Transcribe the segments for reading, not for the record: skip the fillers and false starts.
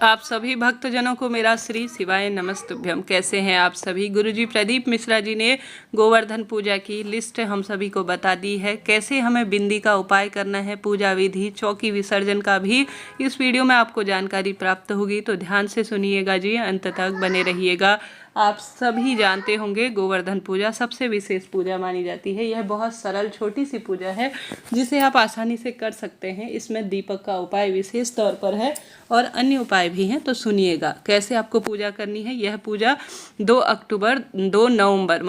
आप सभी भक्तजनों को मेरा श्री शिवाय नमस्तुभ्यम। कैसे हैं आप सभी। गुरुजी प्रदीप मिश्रा जी ने गोवर्धन पूजा की लिस्ट हम सभी को बता दी है। कैसे हमें बिंदी का उपाय करना है, पूजा विधि, चौकी विसर्जन का भी इस वीडियो में आपको जानकारी प्राप्त होगी। तो ध्यान से सुनिएगा जी, अंत तक बने रहिएगा। आप सभी जानते होंगे गोवर्धन पूजा सबसे विशेष पूजा मानी जाती है। यह बहुत सरल छोटी सी पूजा है जिसे आप आसानी से कर सकते हैं। इसमें दीपक का उपाय विशेष तौर पर है और अन्य उपाय भी हैं। तो सुनिएगा कैसे आपको पूजा करनी है। यह पूजा 2 नवंबर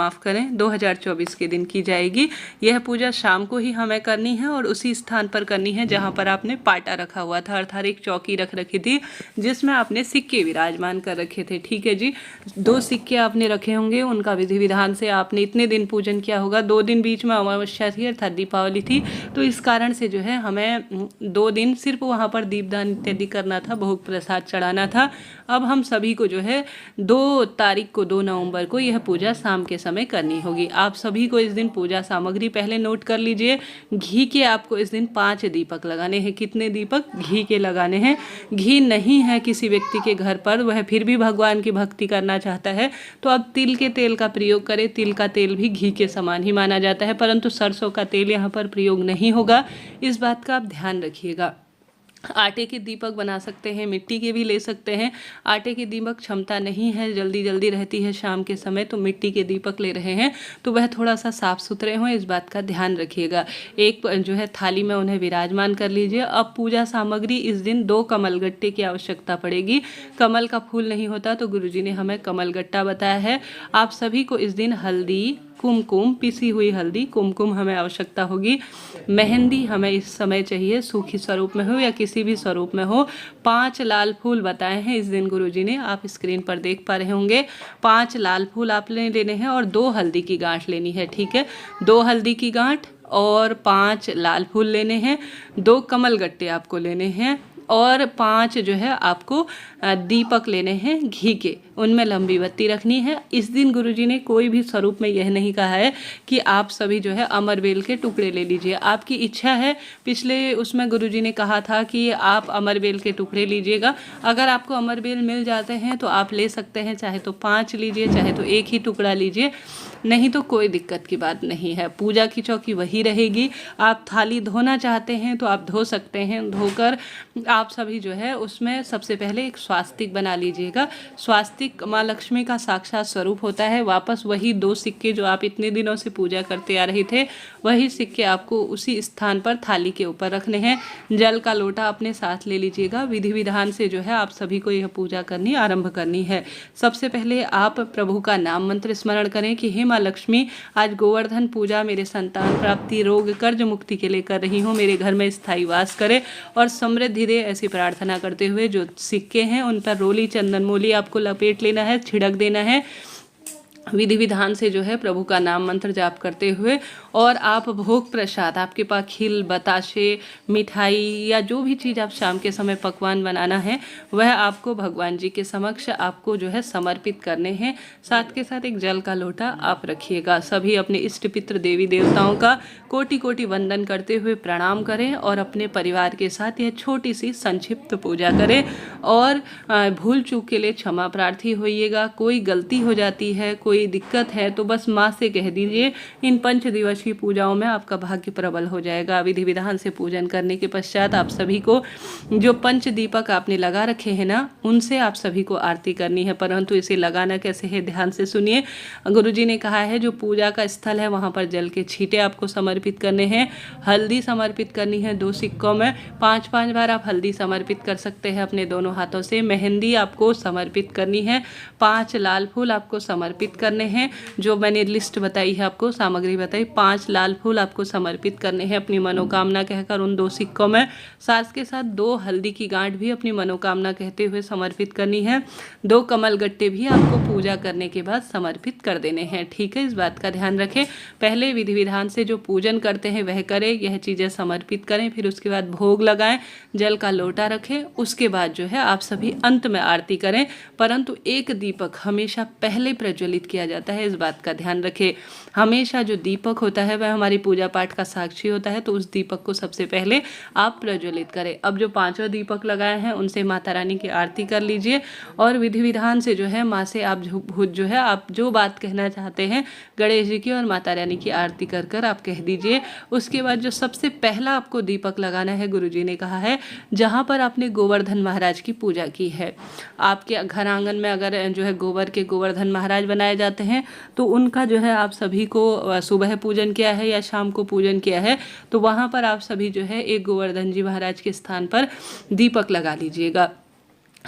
2024 के दिन की जाएगी। यह पूजा शाम को ही हमें करनी है और उसी स्थान पर करनी है जहाँ पर आपने पाटा रखा हुआ था, अर्थात एक चौकी रख रखी थी जिसमें आपने सिक्के विराजमान कर रखे थे। ठीक है जी, 2 सिक्के आपने रखे होंगे। उनका विधि विधान से आपने इतने दिन पूजन किया होगा। 2 दिन बीच में अमावस्या थी अर्थात दीपावली थी, तो इस कारण से जो है हमें 2 दिन सिर्फ वहाँ पर दीपदान इत्यादि करना था, भोग प्रसाद चढ़ाना था। अब हम सभी को जो है 2 तारीख को 2 नवंबर को यह पूजा शाम के समय करनी होगी। आप सभी को इस दिन पूजा सामग्री पहले नोट कर लीजिए। घी के आपको इस दिन 5 दीपक लगाने हैं। कितने दीपक? घी के लगाने हैं। घी नहीं है किसी व्यक्ति के घर पर, वह फिर भी भगवान की भक्ति करना चाहता है तो अब तिल के तेल का प्रयोग करें। तिल का तेल भी घी के समान ही माना जाता है, परंतु सरसों का तेल यहाँ पर प्रयोग नहीं होगा। इस बात का आप ध्यान रखिएगा। आटे के दीपक बना सकते हैं, मिट्टी के भी ले सकते हैं। आटे के दीपक क्षमता नहीं है, जल्दी जल्दी रहती है शाम के समय, तो मिट्टी के दीपक ले रहे हैं तो वह थोड़ा सा साफ सुथरे हों, इस बात का ध्यान रखिएगा। एक जो है थाली में उन्हें विराजमान कर लीजिए। अब पूजा सामग्री इस दिन 2 कमलगट्टे की आवश्यकता पड़ेगी। कमल का फूल नहीं होता तो गुरुजी ने हमें कमलगट्टा बताया है। आप सभी को इस दिन हल्दी, कुमकुम, पिसी हुई हल्दी, कुमकुम हमें आवश्यकता होगी। मेहंदी हमें इस समय चाहिए, सूखी स्वरूप में हो या किसी भी स्वरूप में हो। 5 लाल फूल बताए हैं इस दिन गुरुजी ने, आप स्क्रीन पर देख पा रहे होंगे। 5 लाल फूल आपने लेने हैं और 2 हल्दी की गांठ लेनी है। ठीक है, 2 हल्दी की गांठ और 5 लाल फूल लेने हैं। 2 कमलगट्टे आपको लेने हैं और 5 जो है आपको दीपक लेने हैं घी के, उनमें लंबी बत्ती रखनी है। इस दिन गुरुजी ने कोई भी स्वरूप में यह नहीं कहा है कि आप सभी जो है अमरबेल के टुकड़े ले लीजिए, आपकी इच्छा है। पिछले उसमें गुरुजी ने कहा था कि आप अमरबेल के टुकड़े लीजिएगा। अगर आपको अमरबेल मिल जाते हैं तो आप ले सकते हैं, चाहे तो 5 लीजिए, चाहे तो 1 ही टुकड़ा लीजिए, नहीं तो कोई दिक्कत की बात नहीं है। पूजा की चौकी वही रहेगी। आप थाली धोना चाहते हैं तो आप धो सकते हैं। धोकर आप सभी जो है उसमें सबसे पहले एक स्वास्तिक बना लीजिएगा। स्वास्तिक माँ लक्ष्मी का साक्षात स्वरूप होता है। वापस वही 2 सिक्के जो आप इतने दिनों से पूजा करते आ रहे थे, वही सिक्के आपको उसी स्थान पर थाली के ऊपर रखने हैं। जल का लोटा अपने साथ ले लीजिएगा। विधि विधान से जो है आप सभी को यह पूजा करनी आरंभ करनी है। सबसे पहले आप प्रभु का नाम मंत्र स्मरण करें कि हे माँ लक्ष्मी, आज गोवर्धन पूजा मेरे संतान प्राप्ति, रोग, कर्ज मुक्ति के लिए कर रही हूँ। मेरे घर में स्थायी वास करे और समृद्धि दे, ऐसी प्रार्थना करते हुए जो सिक्के हैं उन पर रोली चंदन मोली आपको लपेट लेना है, छिड़क देना है। विधि विधान से जो है प्रभु का नाम मंत्र जाप करते हुए और आप भोग प्रसाद, आपके पास खील, बताशे, मिठाई या जो भी चीज़ आप शाम के समय पकवान बनाना है वह आपको भगवान जी के समक्ष आपको जो है समर्पित करने हैं। साथ के साथ एक जल का लोटा आप रखिएगा। सभी अपने इष्ट पितृ देवी देवताओं का कोटि कोटि वंदन करते हुए प्रणाम करें और अपने परिवार के साथ यह छोटी सी संक्षिप्त पूजा करें और भूल चूक के लिए क्षमा प्रार्थी होइएगा। कोई गलती हो जाती है, कोई दिक्कत है तो बस माँ से कह दीजिए। इन 5 दिवसीय पूजाओं में आपका भाग्य प्रबल हो जाएगा। विधि विधान से पूजन करने के पश्चात आप सभी को जो 5 दीपक आपने लगा रखे हैं ना, उनसे आप सभी को आरती करनी है। परंतु इसे लगाना कैसे है, ध्यान से सुनिए। गुरुजी ने कहा है जो पूजा का स्थल है वहाँ पर जल के छींटे आपको समर्पित करने हैं। हल्दी समर्पित करनी है 2 सिक्कों में। 5-5 बार आप हल्दी समर्पित कर सकते हैं अपने दोनों हाथों से। मेहंदी आपको समर्पित करनी है। 5 लाल फूल आपको समर्पित करने हैं। जो मैंने लिस्ट बताई है, आपको सामग्री बताई, 5 लाल फूल आपको समर्पित करने हैं अपनी मनोकामना कहकर उन 2 सिक्कों में। साथ के साथ 2 हल्दी की गांठ भी अपनी मनोकामना कहते हुए समर्पित करनी है। 2 कमलगट्टे भी आपको पूजा करने के बाद समर्पित कर देने हैं। ठीक है, इस बात का ध्यान रखें। पहले विधि विधान से जो पूजन करते हैं वह करें, यह चीज़ें समर्पित करें, फिर उसके बाद भोग लगाएं, जल का लोटा रखें। उसके बाद जो है आप सभी अंत में आरती करें, परंतु एक दीपक हमेशा पहले प्रज्वलित किया जाता है, इस बात का ध्यान रखें। हमेशा जो दीपक होता है वह हमारी पूजा पाठ का साक्षी होता है, तो उस दीपक को सबसे पहले आप प्रज्वलित करें। अब जो 5 दीपक लगाए हैं उनसे माता रानी की आरती कर लीजिए और विधि विधान से जो है माँ से आप जो है आप जो बात कहना चाहते हैं गणेश जी की और माता रानी की आरती कर कर आप कह दीजिए। उसके बाद जो सबसे पहला आपको दीपक लगाना है, गुरुजी ने कहा है जहाँ पर आपने गोवर्धन महाराज की पूजा की है, आपके घर आंगन में अगर जो है गोबर के गोवर्धन महाराज बनाए जाते हैं तो उनका जो है आप सभी को सुबह पूजन किया है या शाम को पूजन किया है, तो वहाँ पर आप सभी जो है एक गोवर्धन जी महाराज के स्थान पर दीपक लगा लीजिएगा।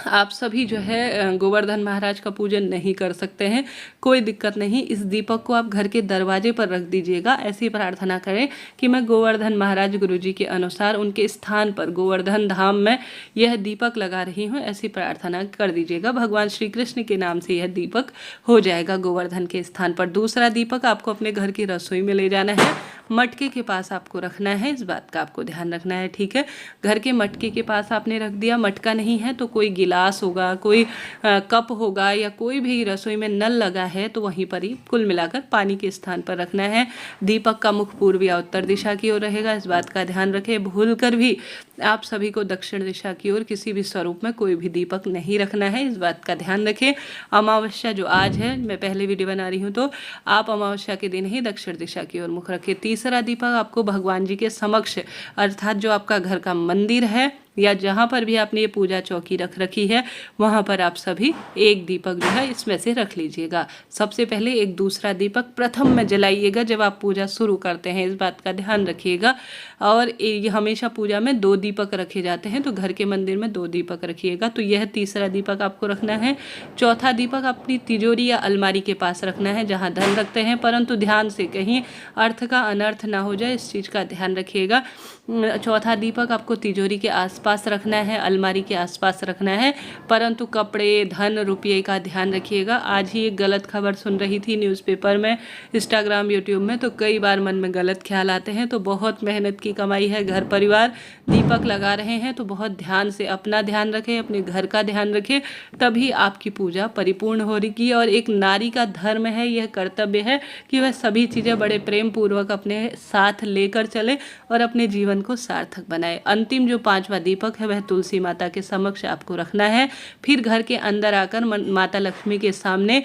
आप सभी जो है गोवर्धन महाराज का पूजन नहीं कर सकते हैं, कोई दिक्कत नहीं। इस दीपक को आप घर के दरवाजे पर रख दीजिएगा। ऐसी प्रार्थना करें कि मैं गोवर्धन महाराज गुरुजी के अनुसार उनके स्थान पर गोवर्धन धाम में यह दीपक लगा रही हूँ, ऐसी प्रार्थना कर दीजिएगा। भगवान श्री कृष्ण के नाम से यह दीपक हो जाएगा गोवर्धन के स्थान पर। दूसरा दीपक आपको अपने घर की रसोई में ले जाना है, मटके के पास आपको रखना है, इस बात का आपको ध्यान रखना है, ठीक है। घर के मटके के पास आपने रख दिया, मटका नहीं है तो कोई गिलास होगा, कोई कप होगा या कोई भी रसोई में नल लगा है तो वहीं पर ही कुल मिलाकर पानी के स्थान पर रखना है। दीपक का मुख पूर्व या उत्तर दिशा की ओर रहेगा, इस बात का ध्यान रखें। भूल कर भी आप सभी को दक्षिण दिशा की ओर किसी भी स्वरूप में कोई भी दीपक नहीं रखना है, इस बात का ध्यान रखें। अमावस्या जो आज है, मैं पहले वीडियो बना रही हूँ, तो आप अमावस्या के दिन ही दक्षिण दिशा की ओर मुख रखें। तीसरा दीपक आपको भगवान जी के समक्ष, अर्थात जो आपका घर का मंदिर है या जहाँ पर भी आपने ये पूजा चौकी रख रखी है वहाँ पर आप सभी एक दीपक जो है इसमें से रख लीजिएगा। सबसे पहले एक दूसरा दीपक प्रथम में जलाइएगा जब आप पूजा शुरू करते हैं, इस बात का ध्यान रखिएगा। और ये हमेशा पूजा में 2 दीपक रखे जाते हैं, तो घर के मंदिर में 2 दीपक रखिएगा। तो यह तीसरा दीपक आपको रखना है। चौथा दीपक अपनी तिजोरी या अलमारी के पास रखना है जहाँ धन रखते हैं, परंतु ध्यान से कहीं अर्थ का अनर्थ ना हो जाए, इस चीज़ का ध्यान रखिएगा। चौथा दीपक आपको तिजोरी के आसपास रखना है, अलमारी के आसपास रखना है, परंतु कपड़े, धन, रुपये का ध्यान रखिएगा। आज ही एक गलत खबर सुन रही थी न्यूज़पेपर में, इंस्टाग्राम, यूट्यूब में, तो कई बार मन में गलत ख्याल आते हैं। तो बहुत मेहनत की कमाई है, घर परिवार दीपक लगा रहे हैं, तो बहुत ध्यान से अपना ध्यान रखें, अपने घर का ध्यान रखें, तभी आपकी पूजा परिपूर्ण हो रही। और एक नारी का धर्म है, यह कर्तव्य है कि वह सभी चीज़ें बड़े प्रेम पूर्वक अपने साथ लेकर चले और अपने जीवन को सार्थक बनाए। अंतिम जो 5वां दीपक है वह तुलसी माता के समक्ष आपको रखना है। फिर घर के अंदर आकर माता लक्ष्मी के सामने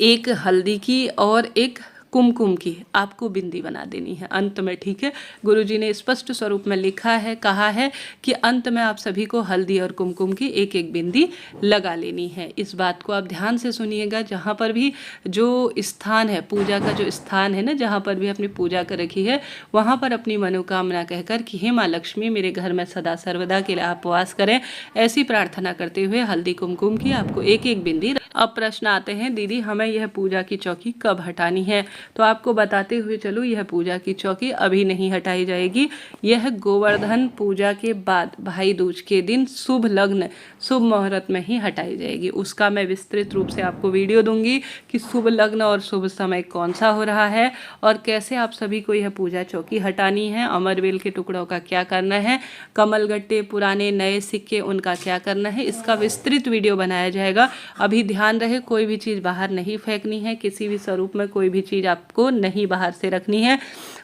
एक हल्दी की और एक कुमकुम की आपको बिंदी बना देनी है अंत में, ठीक है। गुरुजी ने स्पष्ट स्वरूप में लिखा है, कहा है कि अंत में आप सभी को हल्दी और कुमकुम की एक एक बिंदी लगा लेनी है। इस बात को आप ध्यान से सुनिएगा। जहाँ पर भी जो स्थान है, पूजा का जो स्थान है ना, जहाँ पर भी अपनी पूजा कर रखी है वहाँ पर अपनी मनोकामना कहकर कि हे माँ लक्ष्मी मेरे घर में सदा सर्वदा के लिए आप वास करें, ऐसी प्रार्थना करते हुए हल्दी कुमकुम की आपको एक एक बिंदी। अब प्रश्न आते हैं, दीदी हमें यह पूजा की चौकी कब हटानी है? तो आपको बताते हुए चलो, यह पूजा की चौकी अभी नहीं हटाई जाएगी। यह गोवर्धन पूजा के बाद भाई दूज के दिन शुभ लग्न, शुभ मुहूर्त में ही हटाई जाएगी। उसका मैं विस्तृत रूप से आपको वीडियो दूंगी कि शुभ लग्न और शुभ समय कौन सा हो रहा है और कैसे आप सभी को यह पूजा चौकी हटानी है। अमरवेल के टुकड़ों का क्या करना है, कमलगट्टे, पुराने नए सिक्के, उनका क्या करना है, इसका विस्तृत वीडियो बनाया जाएगा। अभी ध्यान रहे, कोई भी चीज़ बाहर नहीं फेंकनी है, किसी भी स्वरूप में कोई भी चीज़ आपको नहीं बाहर से रखनी है।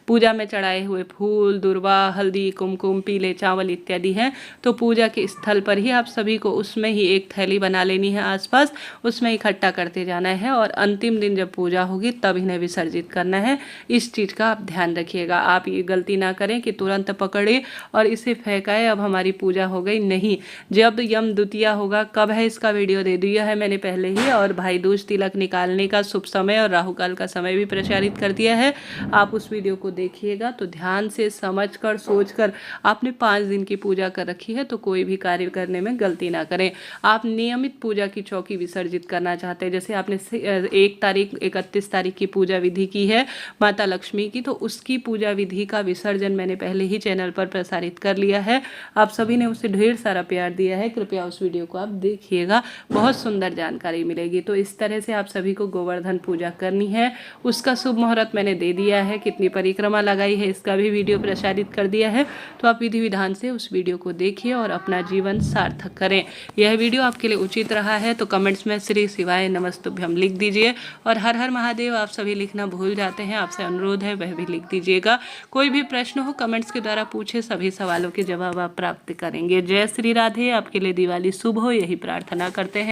पूजा में चढ़ाए हुए फूल, दुर्वा, हल्दी, कुमकुम, पीले चावल इत्यादि हैं, तो पूजा के स्थल पर ही आप सभी को उसमें ही एक थैली बना लेनी है आसपास, उसमें इकट्ठा करते जाना है और अंतिम दिन जब पूजा होगी तब इन्हें विसर्जित करना है। इस चीज़ का आप ध्यान रखिएगा। आप ये गलती ना करें कि तुरंत पकड़े और इसे फेंकाए, अब हमारी पूजा हो गई, नहीं। जब यम द्वितीया होगा, कब है इसका वीडियो दे दिया है मैंने पहले ही, और भाई दूज तिलक निकालने का शुभ समय और राहु काल का समय भी प्रचारित कर दिया है। आप उस वीडियो को देखिएगा तो ध्यान से समझकर सोचकर आपने 5 दिन की पूजा कर रखी है तो कोई भी कार्य करने में गलती ना करें। आप नियमित पूजा की चौकी विसर्जित करना चाहते हैं, जैसे आपने 1 तारीख 31 तारीख की पूजा विधि की है माता लक्ष्मी की, तो उसकी पूजा विधि का विसर्जन मैंने पहले ही चैनल पर प्रसारित कर लिया है। आप सभी ने उसे ढेर सारा प्यार दिया है, कृपया उस वीडियो को आप देखिएगा, बहुत सुंदर जानकारी मिलेगी। तो इस तरह से आप सभी को गोवर्धन पूजा करनी है। उसका शुभ मुहूर्त मैंने दे दिया है, कितनी परिक्रमा परिक्रमा लगाई है इसका भी वीडियो प्रसारित कर दिया है, तो आप विधि विधान से उस वीडियो को देखिए और अपना जीवन सार्थक करें। यह वीडियो आपके लिए उचित रहा है तो कमेंट्स में श्री शिवाय नमस्तुभ्यम लिख दीजिए और हर हर महादेव आप सभी लिखना भूल जाते हैं, आपसे अनुरोध है वह भी लिख दीजिएगा। कोई भी प्रश्न हो कमेंट्स के द्वारा पूछे, सभी सवालों के जवाब आप प्राप्त करेंगे। जय श्री राधे। आपके लिए दिवाली शुभ हो यही प्रार्थना करते हैं।